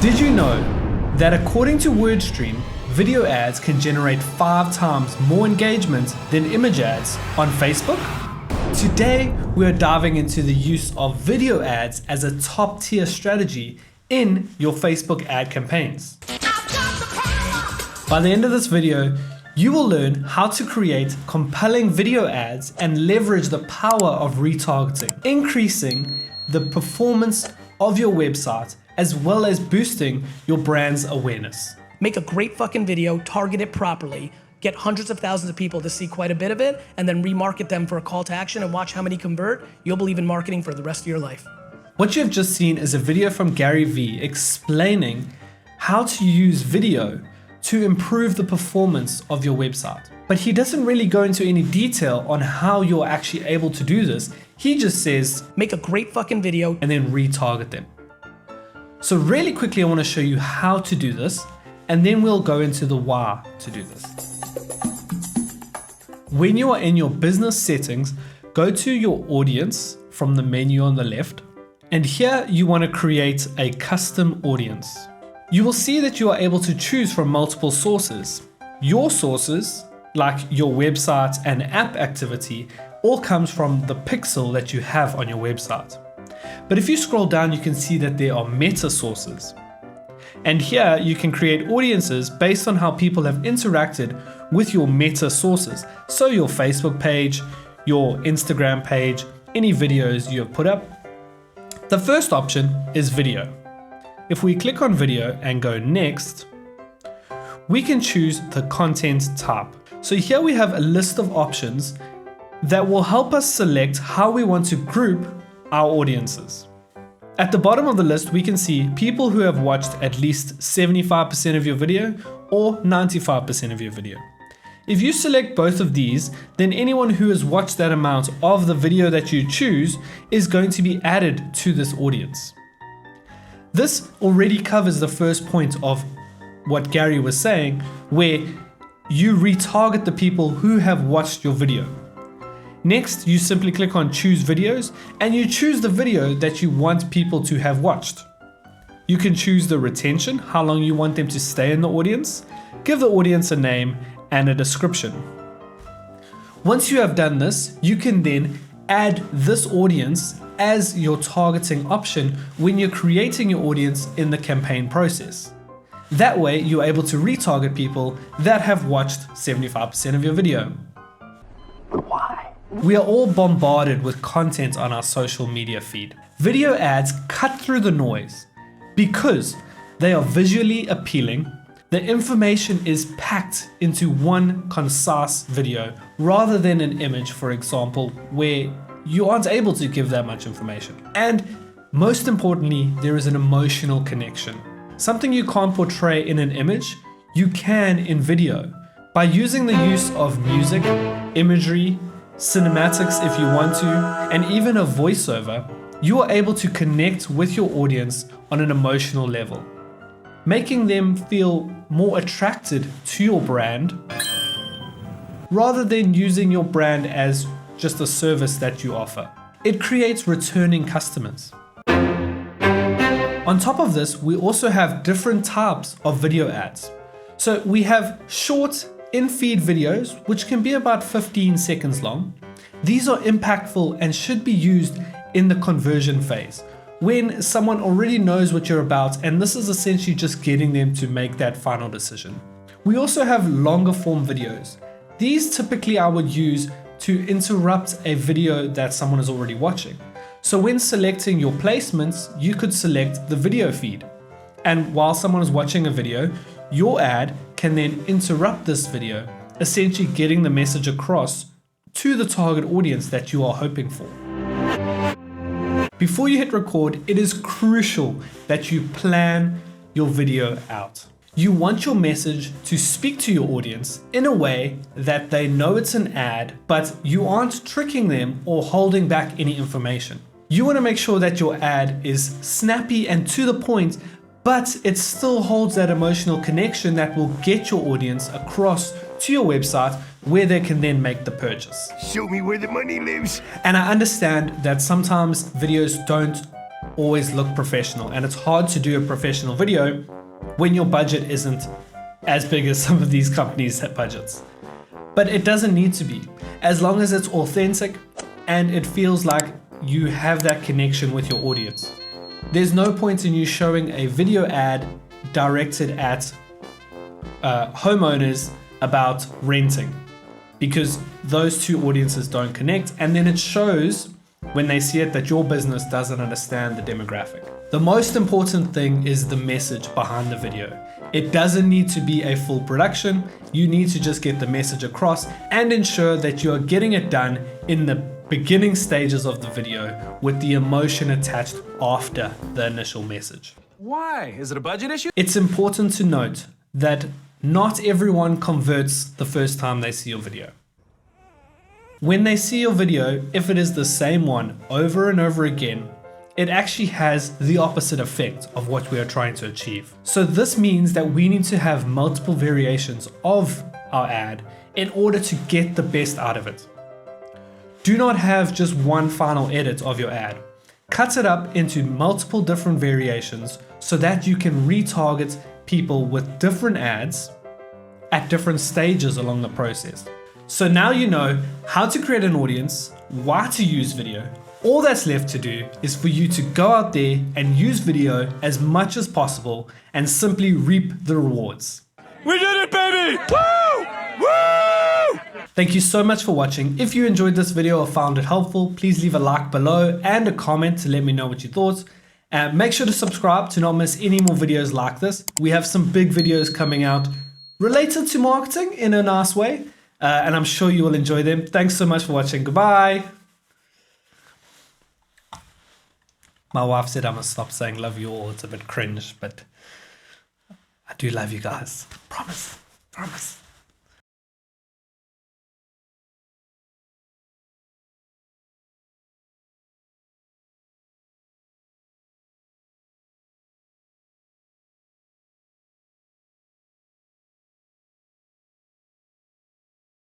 Did you know that according to WordStream, video ads can generate 5 times more engagement than image ads on Facebook? Today, we are diving into the use of video ads as a top tier strategy in your Facebook ad campaigns. By the end of this video, you will learn how to create compelling video ads and leverage the power of retargeting, increasing the performance of your website as well as boosting your brand's awareness. Make a great fucking video, target it properly, get hundreds of thousands of people to see quite a bit of it, and then remarket them for a call to action and watch how many convert. You'll believe in marketing for the rest of your life. What you have just seen is a video from Gary Vee explaining how to use video to improve the performance of your website. But he doesn't really go into any detail on how you're actually able to do this. He just says, make a great fucking video and then retarget them. So really quickly, I want to show you how to do this, and then we'll go into the why to do this. When you are in your business settings, go to your audience from the menu on the left, and here you want to create a custom audience. You will see that you are able to choose from multiple sources. Your sources, like your website and app activity, all comes from the pixel that you have on your website. But if you scroll down, you can see that there are meta sources. And here you can create audiences based on how people have interacted with your meta sources. So your Facebook page, your Instagram page, any videos you have put up. The first option is video. If we click on video and go next, we can choose the content type. So here we have a list of options that will help us select how we want to group our audiences. At the bottom of the list, we can see people who have watched at least 75% of your video or 95% of your video. If you select both of these, then anyone who has watched that amount of the video that you choose is going to be added to this audience. This already covers the first point of what Gary was saying, where you retarget the people who have watched your video. Next, you simply click on choose videos and you choose the video that you want people to have watched. You can choose the retention, how long you want them to stay in the audience, give the audience a name and a description. Once you have done this, you can then add this audience as your targeting option when you're creating your audience in the campaign process. That way, you're able to retarget people that have watched 75% of your video. Why? We are all bombarded with content on our social media feed. Video ads cut through the noise because they are visually appealing. The information is packed into one concise video rather than an image, for example, where you aren't able to give that much information. And most importantly, there is an emotional connection. Something you can't portray in an image, you can in video. By using the use of music, imagery, cinematics if you want to, and even a voiceover, you are able to connect with your audience on an emotional level, making them feel more attracted to your brand rather than using your brand as just a service that you offer. It creates returning customers. On top of this, we also have different types of video ads. So we have short in-feed videos, which can be about 15 seconds long. These are impactful and should be used in the conversion phase, when someone already knows what you're about, and this is essentially just getting them to make that final decision. We also have longer form videos. These typically I would use to interrupt a video that someone is already watching. So when selecting your placements, you could select the video feed. And while someone is watching a video, your ad can then interrupt this video, essentially getting the message across to the target audience that you are hoping for. Before you hit record, it is crucial that you plan your video out. You want your message to speak to your audience in a way that they know it's an ad, but you aren't tricking them or holding back any information. You want to make sure that your ad is snappy and to the point, but it still holds that emotional connection that will get your audience across to your website where they can then make the purchase. Show me where the money lives. And I understand that sometimes videos don't always look professional, and it's hard to do a professional video when your budget isn't as big as some of these companies' budgets. But it doesn't need to be, as long as it's authentic and it feels like you have that connection with your audience. There's no point in you showing a video ad directed at homeowners about renting, because those two audiences don't connect, and then it shows when they see it that your business doesn't understand the demographic. The most important thing is the message behind the video. It doesn't need to be a full production. You need to just get the message across and ensure that you are getting it done in the beginning stages of the video with the emotion attached after the initial message. Why? Is it a budget issue? It's important to note that not everyone converts the first time they see your video. When they see your video, if it is the same one over and over again, it actually has the opposite effect of what we are trying to achieve. So this means that we need to have multiple variations of our ad in order to get the best out of it. Do not have just one final edit of your ad. Cut it up into multiple different variations so that you can retarget people with different ads at different stages along the process. So now you know how to create an audience, why to use video. All that's left to do is for you to go out there and use video as much as possible and simply reap the rewards. We did it, baby! Woo! Woo! Thank you so much for watching. If you enjoyed this video or found it helpful, please leave a like below and a comment to let me know what you thought. And make sure to subscribe to not miss any more videos like this. We have some big videos coming out related to marketing in a nice way. And I'm sure you will enjoy them. Thanks so much for watching. Goodbye. My wife said I must stop saying love you all. It's a bit cringe, but I do love you guys. Promise. Promise.